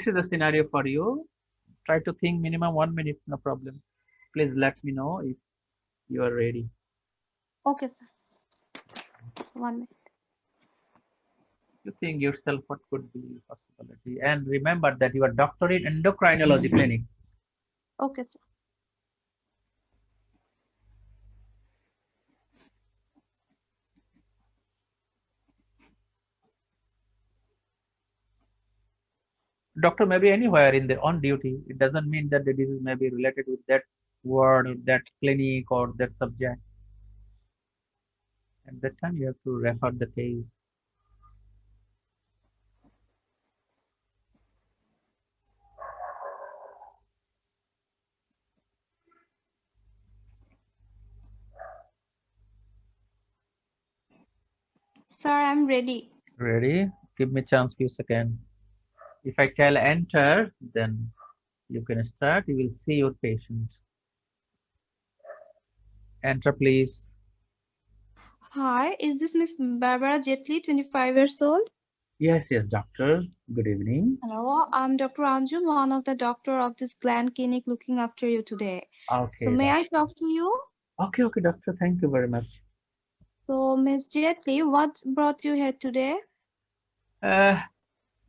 this is the scenario for you. Try to think minimum 1 minute, no problem. Please let me know if you are ready. Okay, sir. 1 minute. You think yourself what could be possibility. And remember that you are doctor in endocrinology clinic. Okay, sir. Doctor may be anywhere in the on duty. It doesn't mean that the disease may be related with that ward or that clinic or that subject. At that time, you have to refer the case. Sir, I'm ready. Ready? Give me chance few seconds. If I tell enter, then you can start. You will see your patient. Enter, please. Hi, is this Miss Barbara Jetli, 25 years old? Yes, yes, doctor. Good evening. Hello, I'm Dr. Anju, one of the doctor of this gland clinic looking after you today. So Okay, may I talk to you? okay, okay, doctor. Thank you very much. So Miss Jetli, what brought you here today? Uh,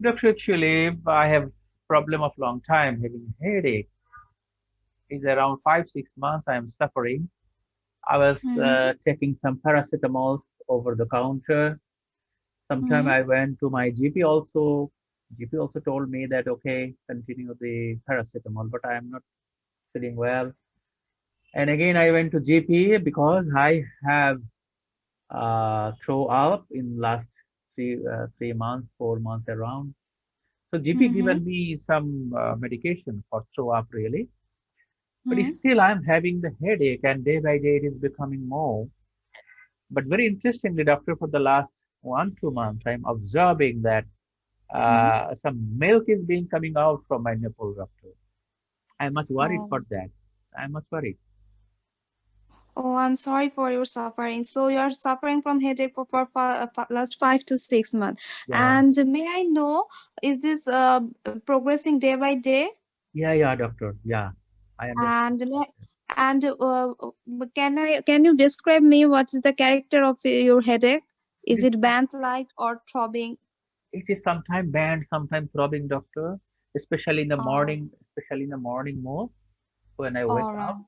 Doctor, actually, I have problem of long time having headache. It's around 5 6 months I am suffering. I was Mm-hmm. taking some paracetamol over the counter. Sometime Mm-hmm. I went to my GP also. GP also told me that okay, continue the paracetamol, but I am not feeling well. And again I went to GP because I have throw up in last 3 months, 4 months around. So GP Mm-hmm. given me some medication for throw up really, but Mm-hmm. still I'm having the headache and day by day it is becoming more. But very interestingly, doctor, for the last 1 2 months, I'm observing that Mm-hmm. some milk is being coming out from my nipple, doctor. I'm much worried Oh. for that. I'm much worried. Oh, I'm sorry for your suffering. So you're suffering from headache for last 5 to 6 months. Yeah, And may I know, is this progressing day by day? yeah, doctor. Yeah, I understand. And can you describe me what is the character of your headache? It Is is it band-like or throbbing? it is sometimes bad, sometimes throbbing, doctor. Oh, Especially in the morning more when I wake all right, up.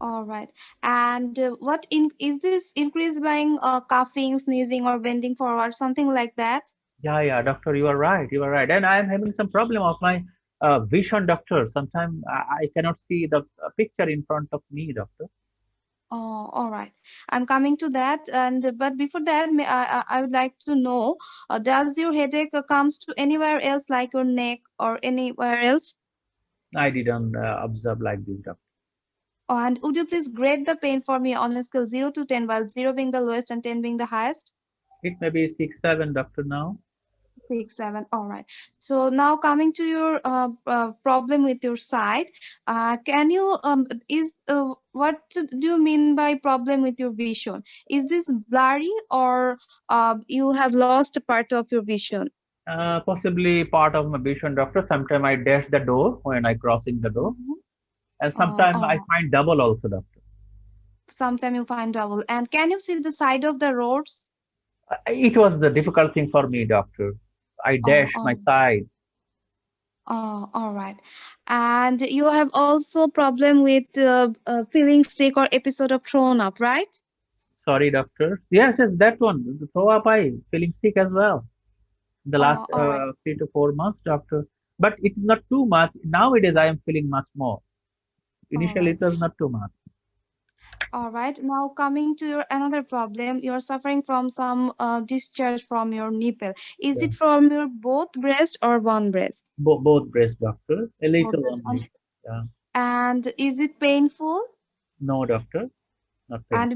all right. And what in is this increased by coughing, sneezing, or bending forward, something like that? Yeah, doctor, you are right. You are right. And I am having some problem of my vision, doctor. Sometimes I cannot see the picture in front of me, doctor. Oh, all right. I'm coming to that. And but before that, I would like to know, does your headache comes to anywhere else, like your neck or anywhere else? I didn't observe like this, doctor. And would you please grade the pain for me on a scale 0 to 10, while 0 being the lowest and 10 being the highest? It may be 6 7, doctor. Now 6 7. All right. So now coming to your problem with your sight, can you is what do you mean by problem with your vision? Is this blurry or you have lost a part of your vision? possibly part of my vision, doctor. Sometimes I dash the door when I crossing the door, Mhm. and sometimes I Oh, find double also, doctor. sometimes you find trouble. And can you see the side of the roads? It was the difficult thing for me, doctor. I Oh, dash my oh, side. oh, all right. And you have also problem with feeling sick or episode of thrown up, right? Sorry, doctor. Yes, that one. The throw up, I feeling sick as well. The last All right. 3 to 4 months, doctor. But it's not too much. Nowadays, I am feeling much more. All Initially, right. it was not too much. All right. Now coming to your another problem, you are suffering from some discharge from your nipple. Is Yeah. it from your both breast or one breast? Both breast, doctor. A Both little breast. only. Yeah. And is it painful? No, doctor. Not pain.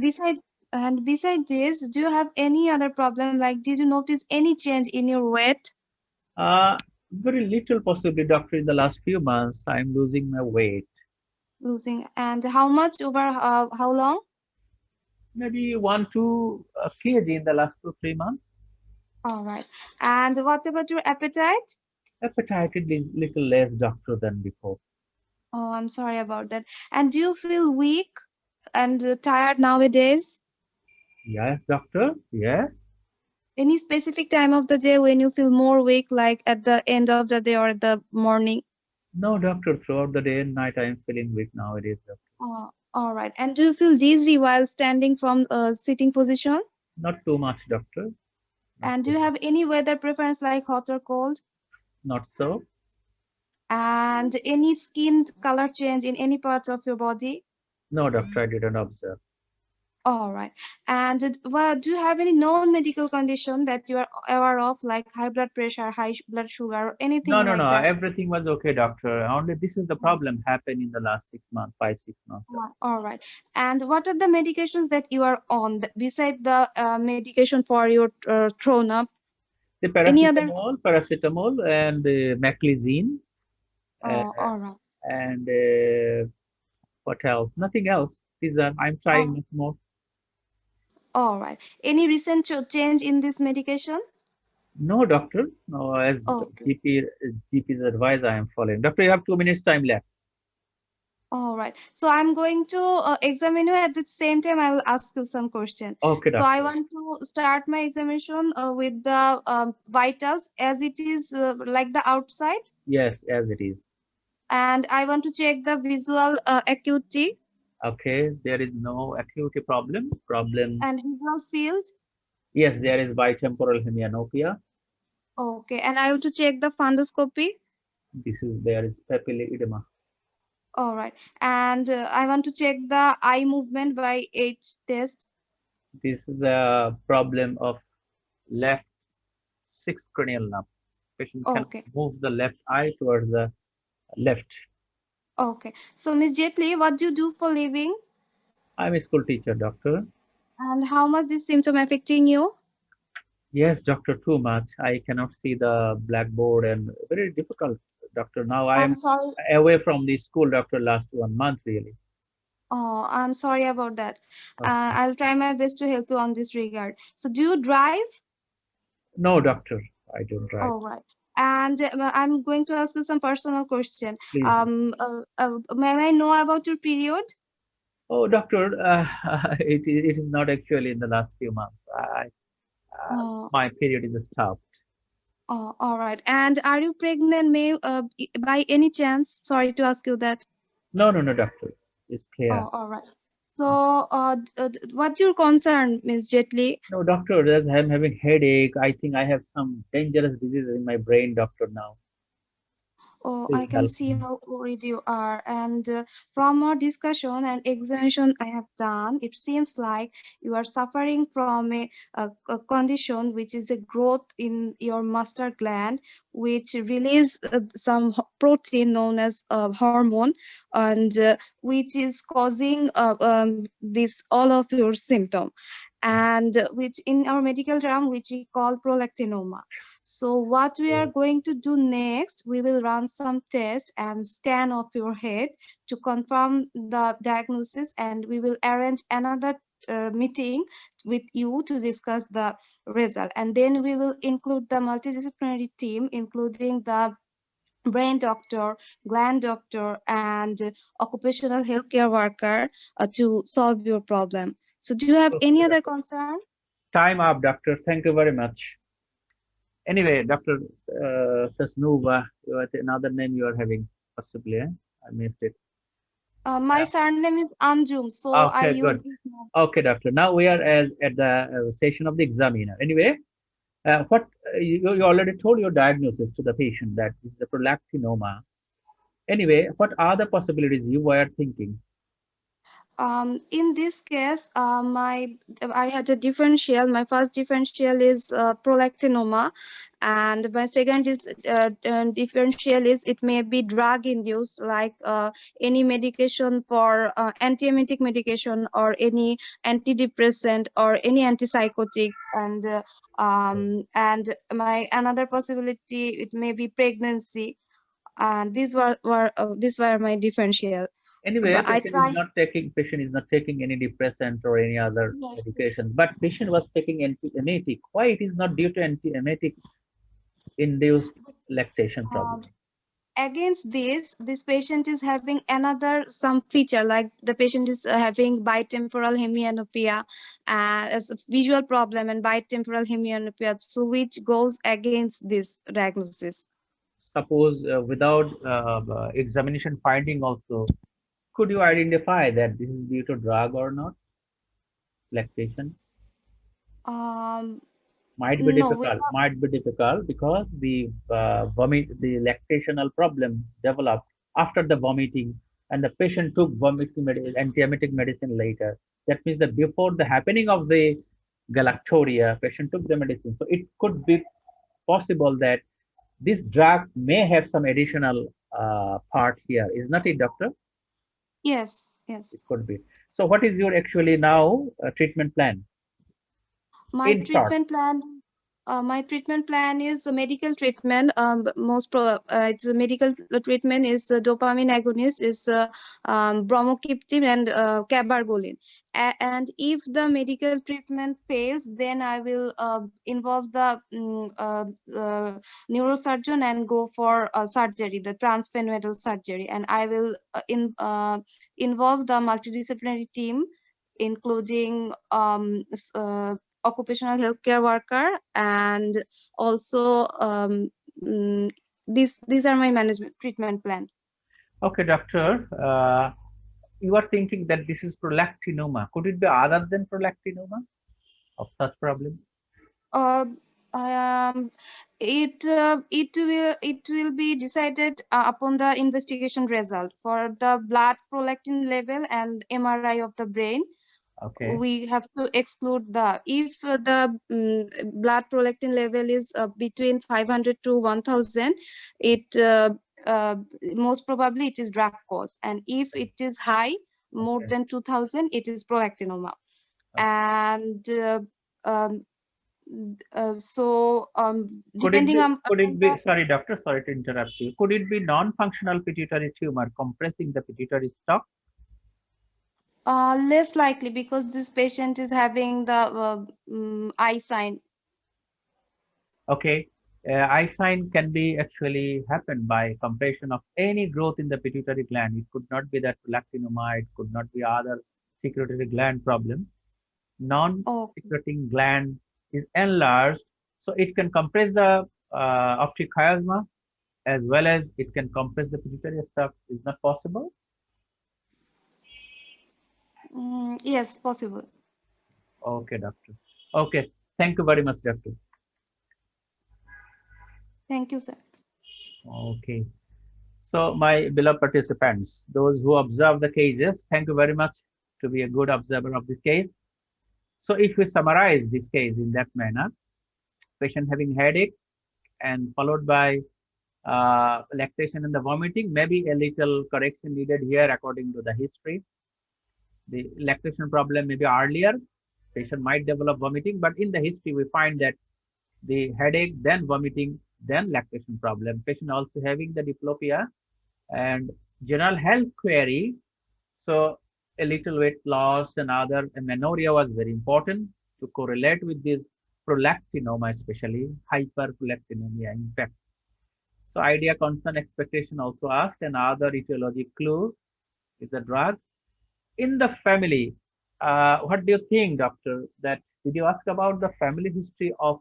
And beside this, do you have any other problem? Like, did you notice any change in your weight? Very little possibly, doctor. In the last few months, I'm losing my weight. Losing, and how much over how long? Maybe 1 2 kg in the last 2 3 months. All right. And what about your appetite? Appetite is little less, doctor, than before. Oh, I'm sorry about that. And do you feel weak and tired nowadays? Yes, doctor. Yes. Any specific time of the day when you feel more weak, like at the end of the day or the morning? No, doctor. Throughout the day and night, I am feeling weak nowadays, doctor. All right. And do you feel dizzy while standing from a sitting position? Not too much, doctor. Not And do too you much. have any weather preference like hot or cold? Not so. And any skin color change in any parts of your body? No, doctor. I didn't observe. All right. And well, do you have any non-medical condition that you are aware of, like high blood pressure, blood sugar, or anything No, no, like no. that? Everything was okay, doctor. Only this is the problem happened in the last 6 months, 5, 6 months. All right. And what are the medications that you are on beside the medication for your thrown up? The Any other? paracetamol, and maclizine, uh, All right. and what else? Nothing else. These are. I'm trying Oh, much more. all right. Any recent change in this medication? No, doctor. No, as Okay. GP's advice, I am following. Doctor, you have 2 minutes time left. All right. So I'm going to examine you at the same time. I will ask you some question. Okay, So I doctor. want to start my examination with the vitals as it is like the outside, Yes, as it is. and I want to check the visual acuity Okay, there is no acuity problem. and visual field. Yes, there is bitemporal hemianopia. Okay, and I want to check the fundoscopy. There is papillary edema. All right, and I want to check the eye movement by H test. This is a problem of left sixth cranial nerve. Patient cannot Okay, move the left eye towards the left. okay. So Miss Jetli, what do you do for living, I'm a school teacher, doctor. and how much this symptom affecting you? Yes, doctor, too much. I cannot see the blackboard and very difficult, doctor. Now I I'm am sorry. away from the school, doctor, last 1 month, really. Oh, I'm sorry about that. Okay. I'll try my best to help you on this regard. So, do you drive? No, doctor, I don't drive. Oh, right. And I'm going to ask you some personal question. Please. May I know about your period? Oh, doctor, it is not actually in the last few months. Oh, My period is stopped. oh, all right. And are you pregnant, may by any chance? Sorry to ask you that. No, no, no, doctor. It's clear. Oh, all right. So, what's your concern, Miss Jetli? No, doctor, I'm having headache. I think I have some dangerous disease in my brain, doctor, now. Oh, Please I can help see me. how worried you are. And from our discussion and examination I have done, it seems like you are suffering from a condition which is a growth in your master gland, which release some protein known as hormone, and which is causing this all of your symptom, and which in our medical term, which we call prolactinoma. So what we are going to do next, we will run some tests and scan of your head to confirm the diagnosis, and we will arrange another meeting with you to discuss the result. And then we will include the multidisciplinary team, including the brain doctor, gland doctor, and occupational healthcare worker to solve your problem. So do you have any Okay, other doctor. concern? Time up, doctor. Thank you very much. Anyway, Doctor Sasnuva, another name you are having, possibly. Eh? I missed it. My surname is Anjum, so I Okay, use good. this name. Okay, doctor. Now we are at the session of the examiner. Anyway, what you already told your diagnosis to the patient that this is a prolactinoma. Anyway, what are the possibilities you were thinking? In this case, I had a differential. My first differential is prolactinoma, and my second is differential is it may be drug induced, like any medication for antiemetic medication or any antidepressant or any antipsychotic, and my another possibility it may be pregnancy, and these were my differential. Anyway, But I try. patient is not taking any depressant or any other Yes. medication, but patient was taking antiemetic. Why it is not due to antiemetic? induced lactation problem. Um, Against this patient is having another some feature, like the patient is having bitemporal hemianopia, as a visual problem, and bitemporal hemianopia, so which goes against this diagnosis. Suppose without examination finding also, could you identify that this is due to drug or not? Lactation Um, might be no, difficult because the lactational problem developed after the vomiting, and the patient took antiemetic medicine later. That means that before the happening of the galactoria, patient took the medicine. So it could be possible that this drug may have some additional part here. Is not it, doctor? yes, It yes. could be. So what is your actually now treatment plan? My In short. treatment plan my treatment plan is a medical treatment. It's a medical treatment is dopamine agonist, is bromocriptine and cabergoline. And if the medical treatment fails, then I will involve the neurosurgeon and go for surgery, the transfemoral surgery, and I will involve the multidisciplinary team, including occupational healthcare worker, and also these are my management treatment plan. Okay, doctor. You are thinking that this is prolactinoma. Could it be other than prolactinoma of such problem? Uh, um, it will be decided upon the investigation result for the blood prolactin level and MRI of the brain. Okay, We have to exclude the if the blood prolactin level is between 500 to 1000, it most probably it is drug cause, and if it is high, more okay, than 2000, it is prolactinoma. okay. And um, so Could it depending be? on Could upon it the be? Sorry, doctor. Sorry to interrupt you. Could it be non-functional pituitary tumor compressing the pituitary stalk? less likely, because this patient is having the eye sign. Okay. Eye sign can be actually happen by compression of any growth in the pituitary gland. It could not be that prolactinoma. It could not be other secretory gland problem. Oh, Non-secreting gland is enlarged, so it can compress the optic chiasma as well as it can compress the pituitary stuff. Is not possible? yes, possible. Okay, doctor. Okay, thank you very much, doctor. Thank you, sir. Okay, so my beloved participants, those who observe the cases, thank you very much to be a good observer of this case. So if we summarize this case in that manner, patient having headache and followed by lactation and the vomiting, maybe a little correction needed here according to the history. The lactation problem may be earlier, patient might develop vomiting, but in the history we find that the headache, then vomiting, then lactation problem. Patient also having the diplopia and general health query. So a little weight loss and other amenorrhea was very important to correlate with this prolactinoma, especially hyperprolactinemia. In fact, so idea, concern, expectation also asked, and other etiology clue is a drug. In the family, what do you think, doctor? That did you ask about the family history of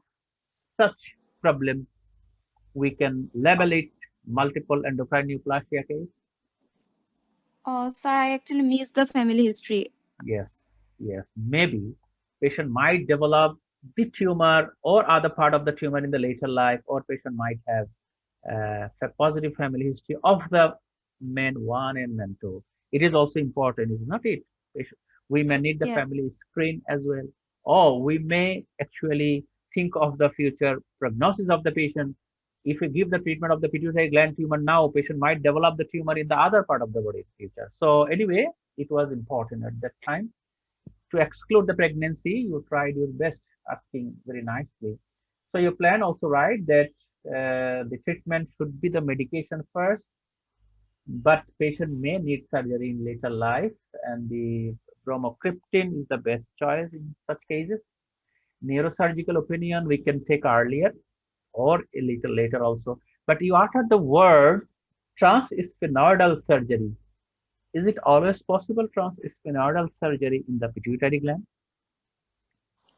such problem? We can label it multiple endocrine neoplasia case. Sir, I actually missed the family history. Yes, yes. Maybe patient might develop the tumor or other part of the tumor in the later life, or patient might have a positive family history of the men 1 and men 2. It is also important, is not it? We may need the Yes, family screen as well, or we may actually think of the future prognosis of the patient. If we give the treatment of the pituitary gland tumor now, patient might develop the tumor in the other part of the body in future. So anyway, it was important at that time to exclude the pregnancy. You tried your best, asking very nicely. So you plan also right that the treatment should be the medication first, but patient may need surgery in later life, and the bromocriptine is the best choice in such cases. Neurosurgical opinion we can take earlier. or a little later also. But you uttered the word transsphenoidal surgery. Is it always possible transsphenoidal surgery in the pituitary gland?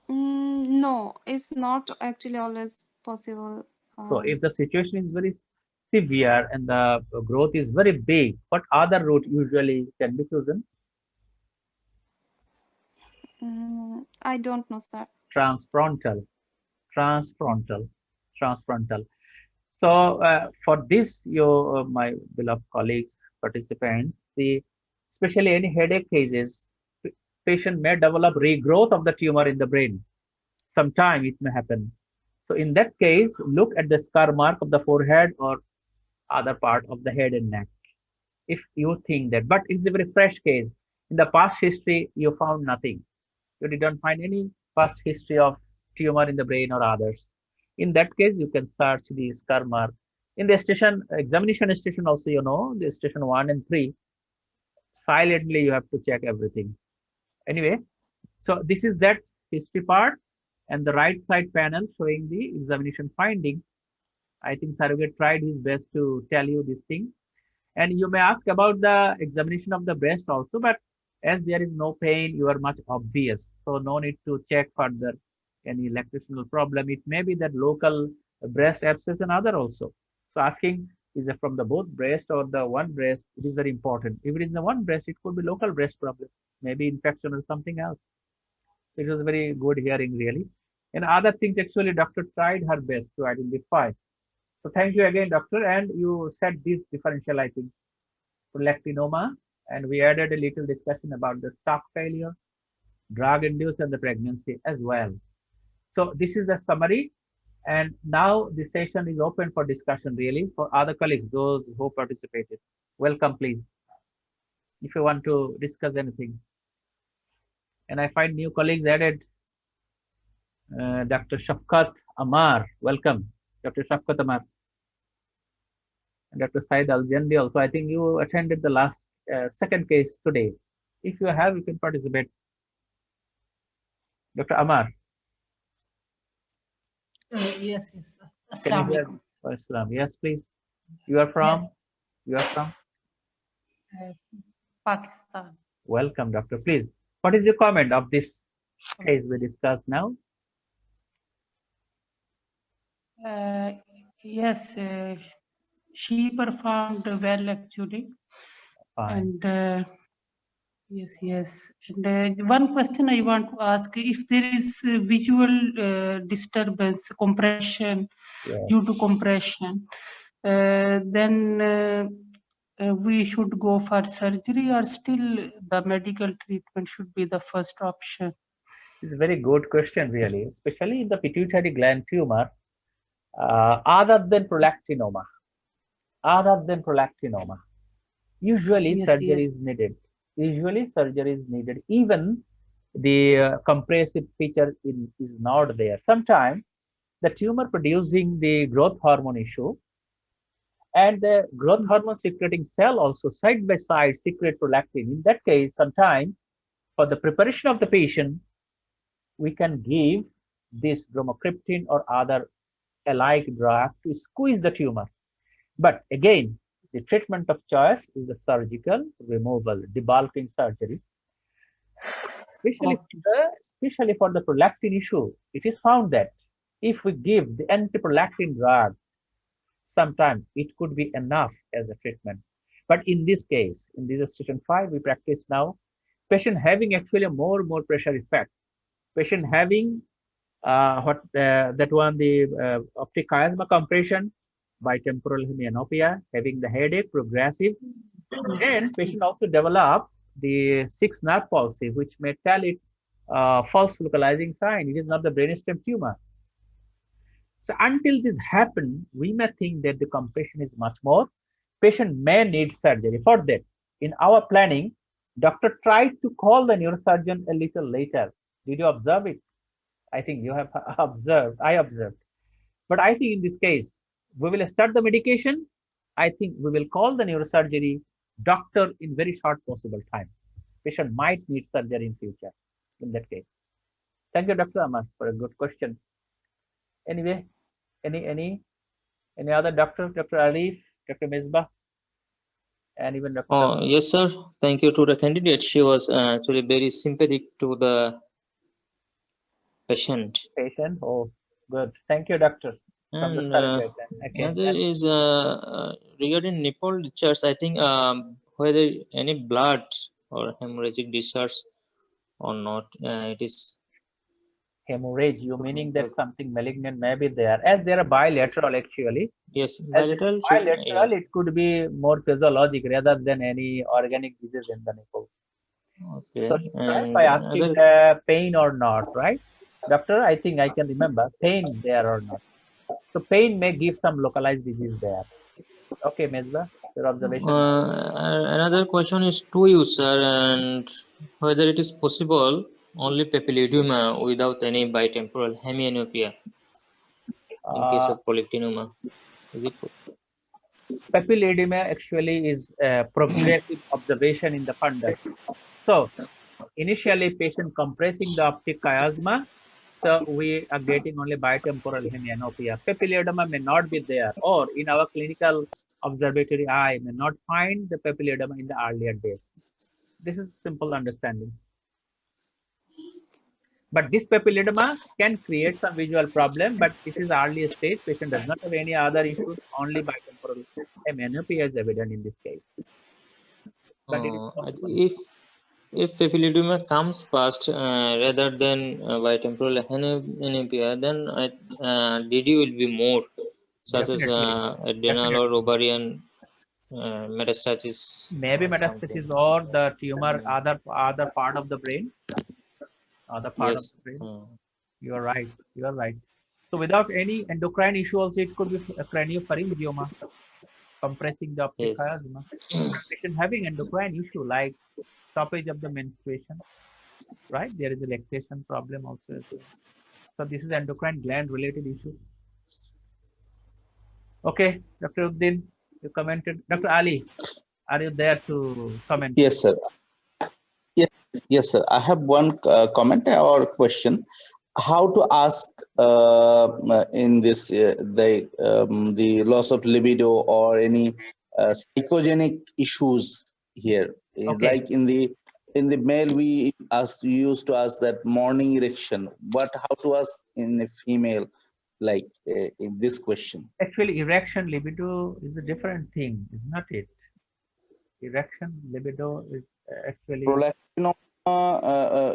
No, it's not actually always possible. So if the situation is very severe and the growth is very big, what other route usually can be chosen? I don't know, sir. Transfrontal, transfrontal, transfrontal. So for this, my beloved colleagues, participants, especially any headache cases, patient may develop regrowth of the tumor in the brain. Sometime it may happen. So in that case, look at the scar mark of the forehead or other part of the head and neck. If you think that, but it's a very fresh case. In the past history, you found nothing. You didn't find any past history of tumor in the brain or others. In that case, you can search the scar mark. In the station examination station also, the station 1 and 3, silently you have to check everything. Anyway, so this is that history part, and the right side panel showing the examination finding. I think Surrogate tried his best to tell you this thing. And you may ask about the examination of the breast also, but as there is no pain, you are much obvious. So no need to check further any lactational problem. It may be that local breast abscess and other also. So asking is it from the both breast or the one breast, it is very important. If it is the one breast, it could be local breast problem, maybe infection or something else. So it was very good hearing really. And other things actually doctor tried her best to identify. So thank you again, doctor. And you said this differential, I think, prolactinoma, and we added a little discussion about the stock failure, drug induced, and the pregnancy as well. So this is the summary. And now the session is open for discussion really for other colleagues, those who participated. Welcome, please, if you want to discuss anything. And I find new colleagues added. Dr. Shafkat Amar, welcome. Dr. Shafkat Amar. And Dr. Said Al-Jandi also. I think you attended the last second case today. If you have, you can participate. Dr. Amar. Yes. Can you hear? Yes, please. You are from? You are from? Pakistan. Welcome, doctor. Please, what is your comment of this case we discussed now? Yes, she performed well actually. Fine. And yes. And one question I want to ask: if there is visual disturbance, compression due to compression, then we should go for surgery, or still the medical treatment should be the first option? It's a very good question, really, especially in the pituitary gland tumor. Other than prolactinoma, usually Yes. surgery is needed. Even the compressive feature is not there. Sometimes the tumor producing the growth hormone issue and the growth hormone secreting cell also side by side secrete prolactin. In that case, sometimes for the preparation of the patient, we can give this bromocriptine or other alike drug to squeeze the tumor. But again, the treatment of choice is the surgical removal, debulking surgery. Especially for the prolactin issue, it is found that if we give the antiprolactin drug, sometimes it could be enough as a treatment. But in this case, in this station 5, we practice now, patient having actually a more pressure effect. Patient having the optic chiasma compression, bitemporal hemianopia, having the headache, progressive, and patient also develop the 6 nerve palsy, which may tell it false localizing sign. It is not the brainstem tumor. So until this happens, we may think that the compression is much more. Patient may need surgery. For that, in our planning, doctor tried to call the neurosurgeon a little later. Did you observe it? I think you have observed. I observed. But I think in this case, we will start the medication. I think we will call the neurosurgery doctor in very short possible time. Patient might need surgery in future in that case. Thank you, Dr. Amar, for a good question. Anyway, Any other doctor? Dr. Arif, Dr. Misbah, and even Dr. Oh, yes, sir. Thank you to the candidate. She was actually very sympathetic to the patient. Patient. Oh, good. Thank you, doctor. From the And start, okay. another is regarding nipple discharge. I think whether any blood or hemorrhagic discharge or not, it is Hemorrhage, you meaning that something malignant may be there, as they are bilateral actually. yes, As bilateral. bilateral, Yes. it could be more physiologic rather than any organic disease in the nipple. Okay. So you start And by asking the pain or not, right? Doctor, I think I can remember pain there or not. So pain may give some localized disease there. Okay, Mezba, your observation. Another question is to you, sir, and whether it is possible only papilledema without any bitemporal hemianopia in case of polyctinoma. Is it Papilledema actually is a progressive observation in the fundus. So initially patient compressing the optic chiasma, so we are getting only bitemporal hemianopia. Papilledema may not be there, or in our clinical observatory eye may not find the papilledema in the earlier days. This is simple understanding. But this papilledema can create some visual problem, but this is early stage. Patient does not have any other issues, only bitemporal hemianopia is evident in this case. But it is if papilledema comes first rather than bitemporal hemianopia, then DD will be more, such definitely. as adrenal or ovarian metastasis. Maybe metastasis or the tumor, other part of the brain. Other part of the brain. You are right. You are right. So without any endocrine issue, also it could be a craniopharyngioma, compressing the optic chiasma. Patient having endocrine issue like stoppage of the menstruation, right? There is a lactation problem also as well. So this is endocrine gland related issue. Okay, Dr. Uddin, you commented. Dr. Ali, are you there to comment? Yes, sir. Yes, sir. I have one comment or question. How to ask in this the loss of libido or any psychogenic issues here? Okay. Like in the male, we used to ask that morning erection. But how to ask in a female, like in this question? Actually, erection libido is a different thing, is not it? Erection libido is actually prolactinoma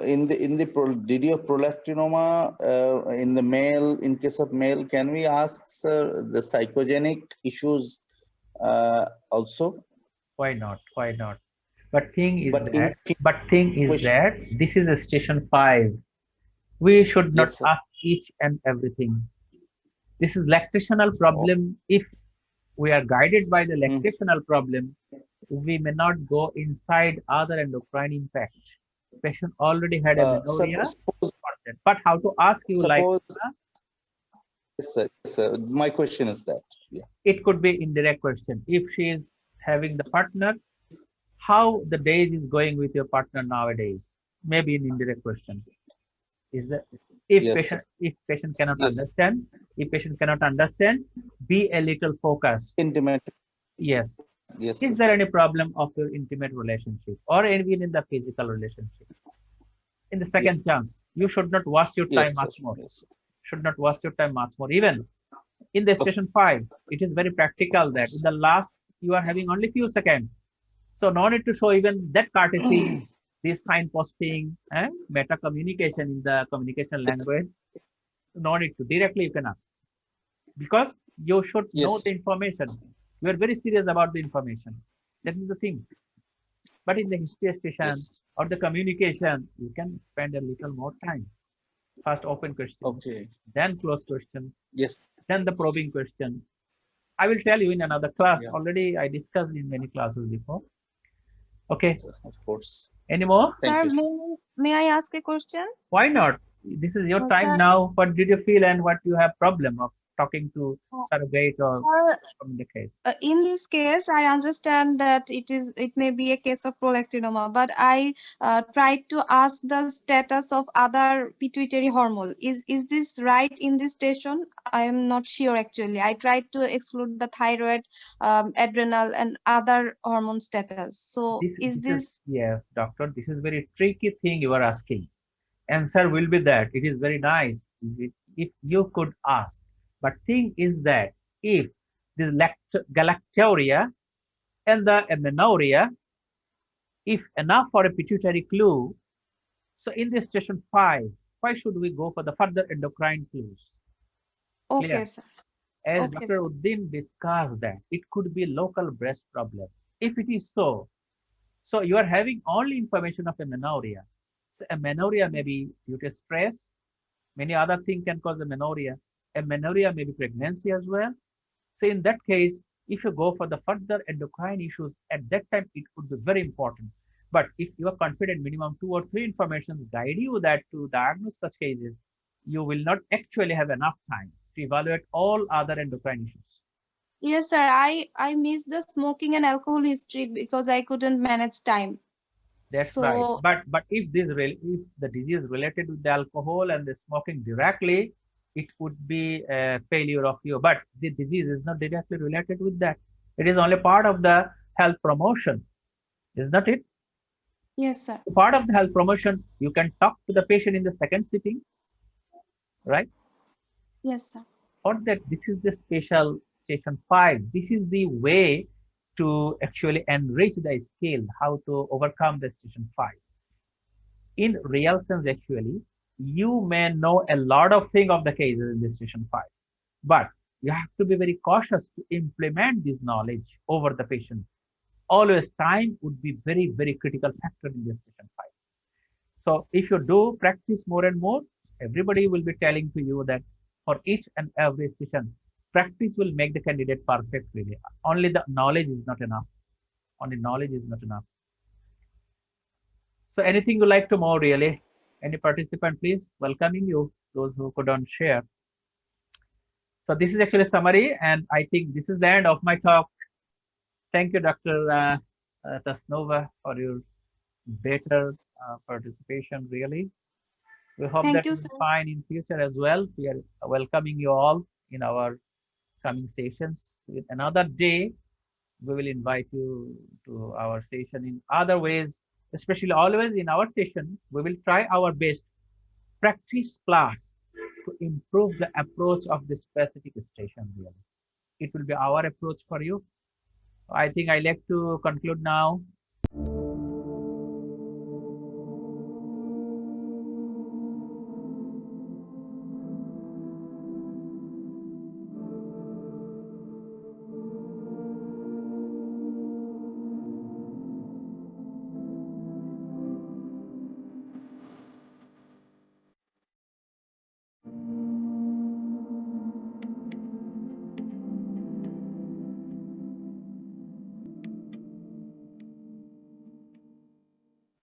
in the DD of prolactinoma in the male. In case of male, can we ask, sir, the psychogenic issues also? Why not? Why not? But thing is that this is a station 5. We should not ask each and everything. This is lactational problem. If we are guided by the lactational problem, we may not go inside other endocrine impact. Patient already had a menorrhea, but how to ask you suppose, Yes, sir. My question is that. Yeah. It could be indirect question. If she is having the partner, how the days is going with your partner nowadays? Maybe an indirect question. Is that if patient cannot understand, be a little focused. Intimate. Yes. Yes. Is there any problem of your intimate relationship or even in the physical relationship? In the second chance, you should not waste your time much more. Should not waste your time much more. Even in the station 5, it is very practical that in the last you are having only few seconds. So no need to show even that courtesy, this signposting and meta communication in the communication language. No need to. Directly you can ask. Because you should know the information. You are very serious about the information. That is the thing. But in the history station or the communication, you can spend a little more time. First open question, then close question, then the probing question. I will tell you in another class. Already I discussed in many classes before. Okay. Of course. Any more? Sir, may I ask a question? Why not? This is your time now. What did you feel and what you have problem of? talking to surrogate or Sir, communicate. in this case, I understand that it may be a case of prolactinoma, but I tried to ask the status of other pituitary hormone. Is this right in this station? I am not sure actually. I tried to exclude the thyroid, adrenal, and other hormone status. So is this? Yes, doctor, this is very tricky thing you are asking. Answer will be that it is very nice if you could ask. But thing is that if the galacturia and the amenorrhea, if enough for a pituitary clue, so in this station 5, why should we go for the further endocrine clues? Okay, Clear? sir. As Okay, Dr. sir. Uddin discussed that it could be local breast problem. If it is so, so you are having only information of amenorrhea. So amenorrhea may be due to stress. Many other things can cause amenorrhea. Amenorrhea may be pregnancy as well. So in that case, if you go for the further endocrine issues, at that time it would be very important. But if you are confident minimum 2 or 3 informations guide you that to diagnose such cases, you will not actually have enough time to evaluate all other endocrine issues. Yes, sir. I missed the smoking and alcohol history because I couldn't manage time. That's right. So But if the disease related with the alcohol and the smoking directly, it would be a failure of you. But the disease is not directly related with that. It is only part of the health promotion, is not it? yes, sir. Part of the health promotion, you can talk to the patient in the second sitting, right? Yes, sir. For that, this is the special station 5. This is the way to actually enrich the skill, how to overcome the station 5. In real sense, actually, you may know a lot of things of the cases in the station 5, but you have to be very cautious to implement this knowledge over the patient. Always time would be very, very critical factor in this station 5. So if you do practice more and more, everybody will be telling to you that for each and every session, practice will make the candidate perfect really. Only the knowledge is not enough. Only knowledge is not enough. So anything you like to more really? Any participant, please, welcoming you, those who couldn't share. So this is actually a summary, and I think this is the end of my talk. Thank you, Dr. Tasnova, for your better participation, really. We hope Thank that you, you sir. will find in future as well. We are welcoming you all in our coming sessions. With another day, we will invite you to our session in other ways, especially always in our session. We will try our best, practice plus, to improve the approach of the specific station really. It will be our approach for you. I think I like to conclude now.